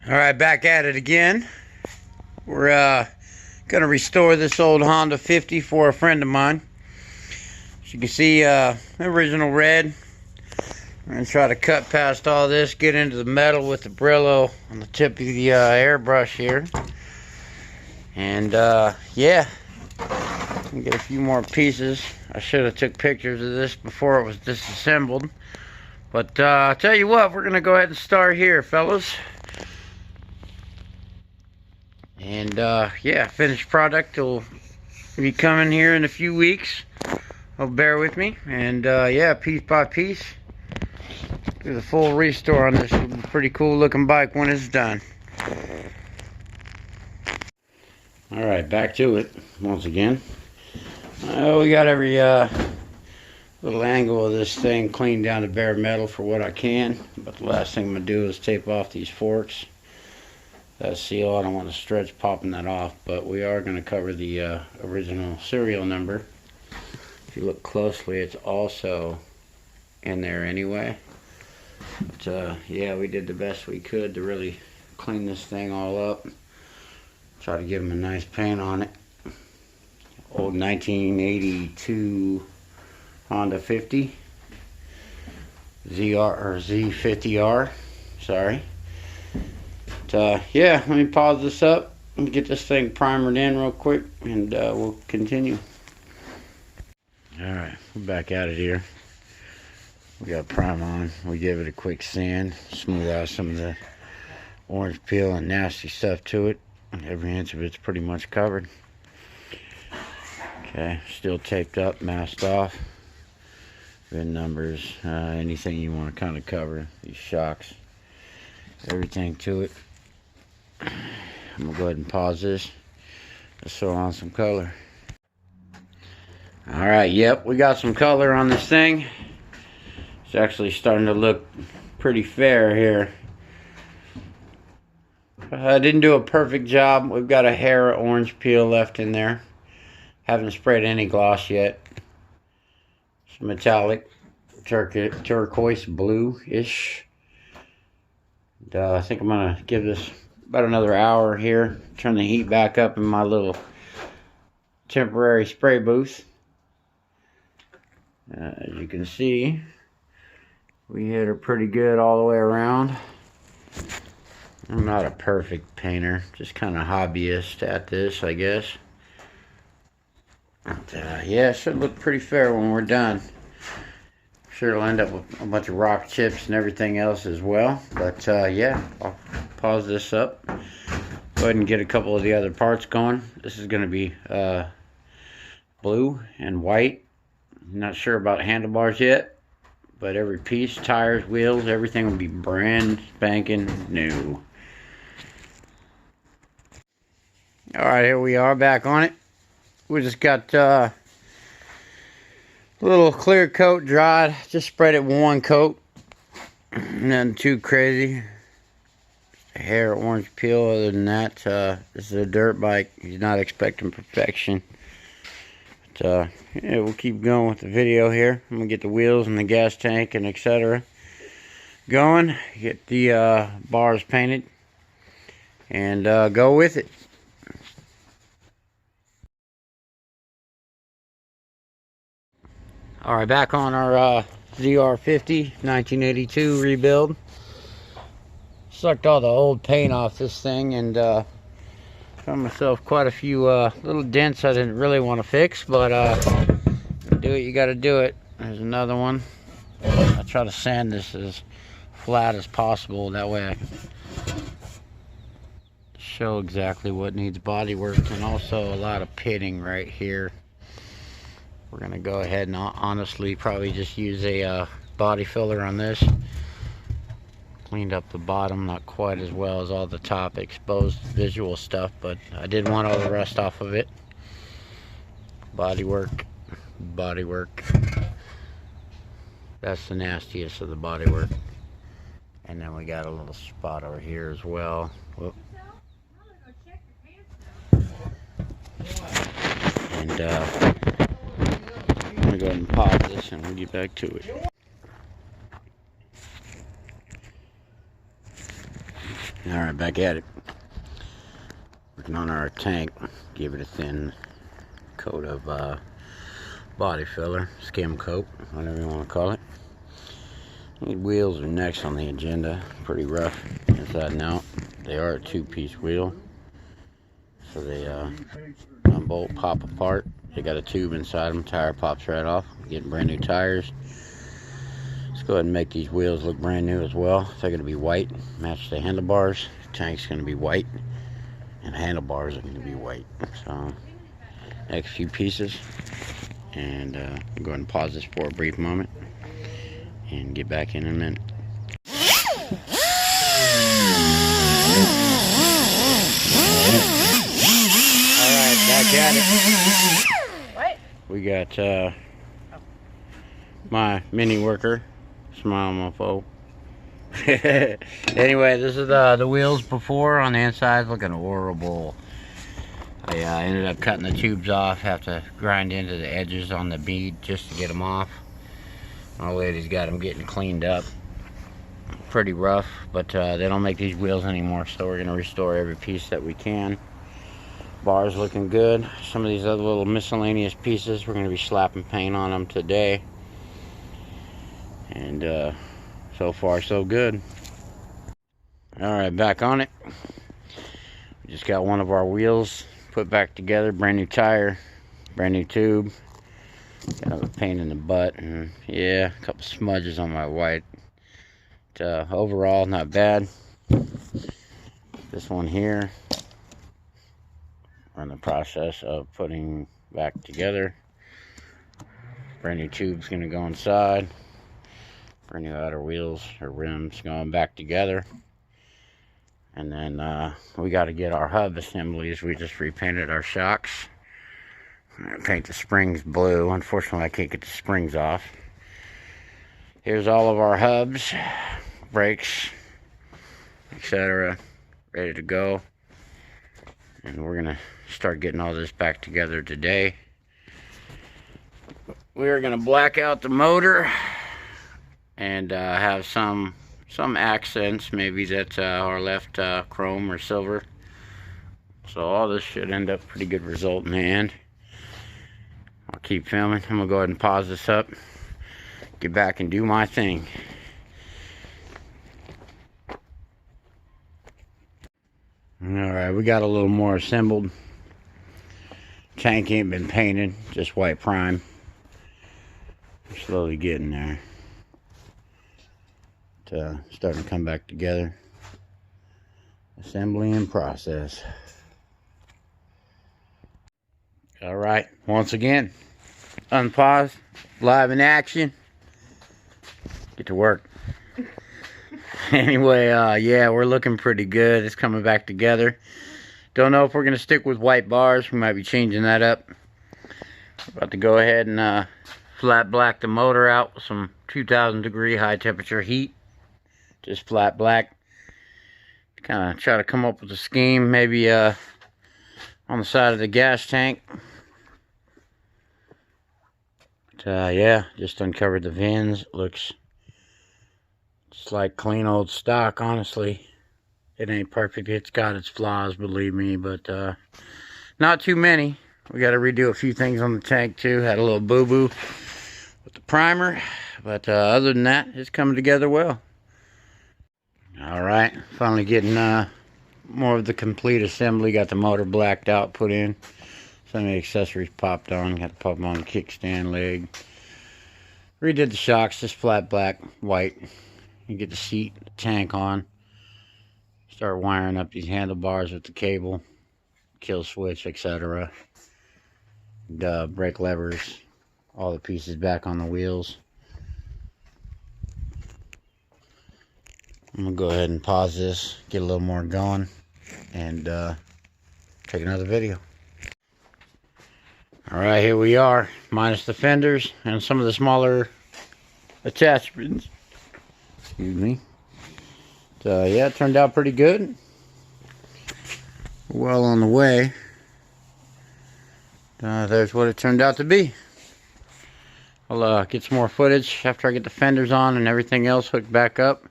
Alright, back at it again. We're gonna restore this old Honda 50 for a friend of mine. As you can see, original red. We're gonna try to cut past all this, get into the metal with the Brillo on the tip of the airbrush here. And yeah, get a few more pieces. I should have took pictures of this before it was disassembled. But I'll tell you what, we're gonna go ahead and start here, fellas. And yeah, finished product will be coming here in a few weeks. So bear with me. And yeah, piece by piece, do the full restore on this pretty cool looking bike when it's done. Alright, back to it once again. We got every little angle of this thing cleaned down to bare metal for what I can. But the last thing I'm going to do is tape off these forks. That seal, I don't want to stretch popping that off, but we are going to cover the original serial number. If you look closely, it's also in there anyway. But yeah, we did the best we could to really clean this thing all up. Try to give them a nice paint on it. Old 1982 Honda 50 Z50r. Sorry. Yeah, let me pause this up and get this thing primered in real quick, and we'll continue. Alright, we're back at it here. We got prime on. We gave it a quick sand, smooth out some of the orange peel and nasty stuff to it. Every inch of it's pretty much covered. Okay, still taped up, masked off. VIN numbers, anything you want to kind of cover. These shocks, everything to it. I'm gonna go ahead and pause this. Let's throw on some color. Alright, yep, we got some color on this thing. It's actually starting to look pretty fair here. I didn't do a perfect job. We've got a hair of orange peel left in there. Haven't sprayed any gloss yet. Some metallic turquoise blue-ish. I think I'm gonna give this about another hour here. Turn the heat back up in my little temporary spray booth. As you can see, we hit her pretty good all the way around. I'm not a perfect painter, just kind of hobbyist at this, I guess. But, yeah, it should look pretty fair when we're done. Sure, it'll end up with a bunch of rock chips and everything else as well. But yeah, I'll pause this up. Go ahead and get a couple of the other parts going. This is going to be blue and white. I'm not sure about handlebars yet, but every piece, tires, wheels, everything will be brand spanking new. Alright, here we are back on it. We just got a little clear coat dried. Just spread it one coat. Nothing too crazy. Just a hair orange peel. Other than that, this is a dirt bike. He's not expecting perfection. But yeah, we'll keep going with the video here. I'm gonna get the wheels and the gas tank and etc. going. Get the bars painted and go with it. Alright, back on our ZR50 1982 rebuild. Sucked all the old paint off this thing and found myself quite a few little dents I didn't really want to fix, but do it, you gotta do it. There's another one. I try to sand this as flat as possible, that way I can show exactly what needs body work, and also a lot of pitting right here. We're gonna go ahead and honestly probably just use a body filler on this. Cleaned up the bottom, not quite as well as all the top exposed visual stuff, but I did want all the rust off of it. Body work, body work. That's the nastiest of the body work. And then we got a little spot over here as well. Whoop. And I'm gonna go ahead and pause this and we'll get back to it. Alright, back at it. Working on our tank. Give it a thin coat of body filler, skim coat, whatever you want to call it. Wheels are next on the agenda. Pretty rough inside and out. They are a two-piece wheel, so they unbolt, pop apart. They got a tube inside them. Tire pops right off. Getting brand new tires. Let's go ahead and make these wheels look brand new as well. They're going to be white, match the handlebars. The tank's going to be white, and the handlebars are going to be white. So, next few pieces, and I'll go ahead and pause this for a brief moment and get back in a minute. Alright, back at it. What? We got my mini worker. Smile, mofo. Anyway, this is the wheels before on the inside, looking horrible. I ended up cutting the tubes off. Have to grind into the edges on the bead just to get them off. My lady's got them getting cleaned up. Pretty rough, but they don't make these wheels anymore, so we're gonna restore every piece that we can. Bars looking good. Some of these other little miscellaneous pieces, we're gonna be slapping paint on them today. And so far so good. Alright, back on it. We just got one of our wheels put back together. Brand new tire, brand new tube. Got a pain in the butt, and yeah, a couple smudges on my white. But, overall, not bad. This one here, we're in the process of putting back together. Brand new tube's gonna go inside. Brand new outer wheels or rims going back together. And then we got to get our hub assemblies. We just repainted our shocks. Paint the springs blue. Unfortunately, I can't get the springs off. Here's all of our hubs, brakes, etc. ready to go. And we're gonna start getting all this back together today. We are gonna black out the motor and have some accents. Maybe that's our left chrome or silver. So all this should end up pretty good result in the end. I'll keep filming. I'm gonna go ahead and pause this up, get back and do my thing. Alright, we got a little more assembled. Tank ain't been painted, just white prime. We're slowly getting there. It's starting to come back together. Assembly in process. Alright, once again, unpause, live in action. Get to work. Anyway, yeah, we're looking pretty good. It's coming back together. Don't know if we're going to stick with white bars. We might be changing that up. About to go ahead and flat black the motor out with some 2000 degree high temperature heat. Just flat black. Kind of try to come up with a scheme, maybe on the side of the gas tank. But, yeah, just uncovered the VINs. Looks just like clean old stock, honestly. It ain't perfect. It's got its flaws, believe me, but not too many. We got to redo a few things on the tank too. Had a little boo-boo with the primer, but other than that, it's coming together well. Alright, finally getting more of the complete assembly. Got the motor blacked out, put in. Some of the accessories popped on. Got to pop them on the kickstand leg. Redid the shocks, just flat black, white. You get the seat, the tank on. Start wiring up these handlebars with the cable, kill switch, etc. Brake levers, all the pieces back on the wheels. I'm gonna go ahead and pause this, get a little more going, and take another video. Alright, here we are, minus the fenders and some of the smaller attachments. Excuse me. Yeah, it turned out pretty good. Well on the way. There's what it turned out to be. I'll get some more footage after I get the fenders on and everything else hooked back up.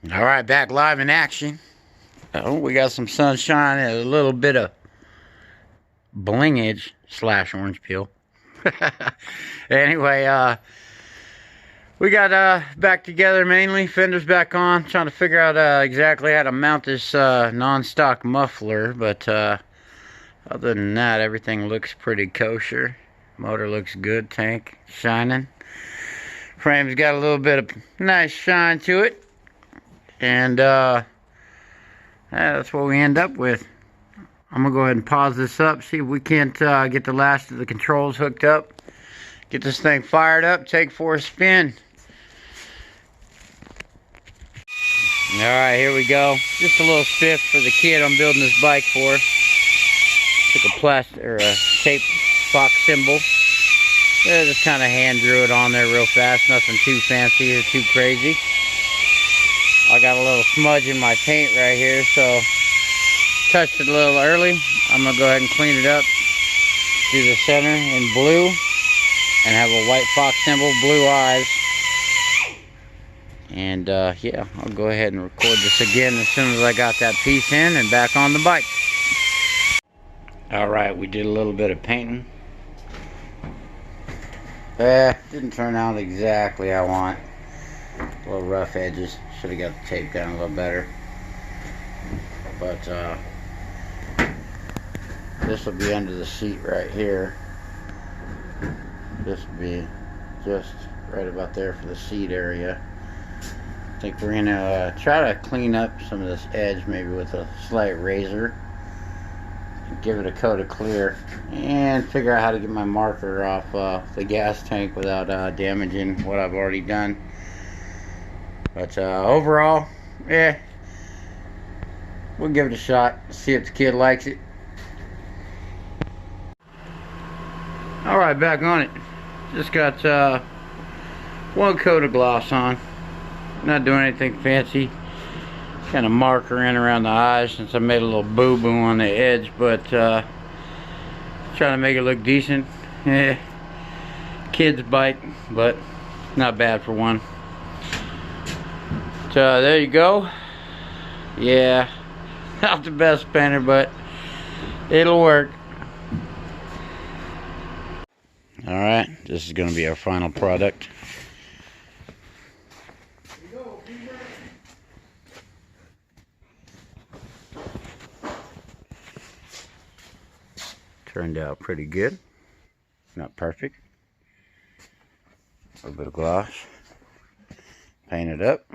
All right, back live in action. Oh, we got some sunshine and a little bit of blingage / orange peel. Anyway, we got back together mainly, fenders back on, trying to figure out exactly how to mount this non-stock muffler, but other than that, everything looks pretty kosher. Motor looks good, tank shining. Frame's got a little bit of nice shine to it, and that's what we end up with. I'm gonna go ahead and pause this up, see if we can't get the last of the controls hooked up, get this thing fired up, take for a spin. Alright, here we go. Just a little spiff for the kid I'm building this bike for. Took a plastic or a tape Fox symbol. Yeah, just kind of hand drew it on there real fast. Nothing too fancy or too crazy. I got a little smudge in my paint right here, so touched it a little early. I'm gonna go ahead and clean it up. Do the center in blue and have a white Fox symbol, blue eyes. And yeah, I'll go ahead and record this again as soon as I got that piece in and back on the bike. Alright, we did a little bit of painting. Didn't turn out exactly how I want. A little rough edges. Should have got the tape down a little better. But this will be under the seat right here. This will be just right about there for the seat area. I think we're gonna try to clean up some of this edge maybe with a slight razor. Give it a coat of clear and figure out how to get my marker off the gas tank without damaging what I've already done. But overall, yeah, we'll give it a shot, see if the kid likes it. Alright, back on it. Just got one coat of gloss on. Not doing anything fancy. Kind of marker in around the eyes since I made a little boo-boo on the edge, but trying to make it look decent. Yeah, kid's bike, but not bad for one. So there you go. Yeah, not the best painter, but it'll work. Alright, this is going to be our final product. Turned out pretty good. Not perfect. A little bit of gloss. Paint it up.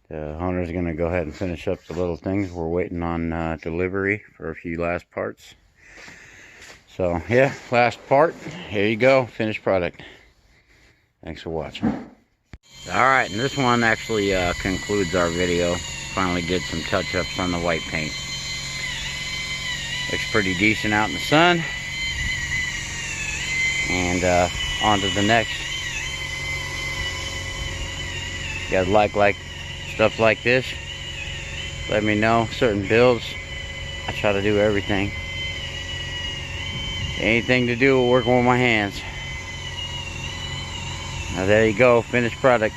The owner's going to go ahead and finish up the little things. We're waiting on delivery for a few last parts. So yeah, last part. Here you go. Finished product. Thanks for watching. Alright, and this one actually concludes our video. Finally did some touch-ups on the white paint. Looks pretty decent out in the sun. And on to the next. You guys like stuff like this? Let me know. Certain builds, I try to do everything. Anything to do with working with my hands. Now there you go, finished product.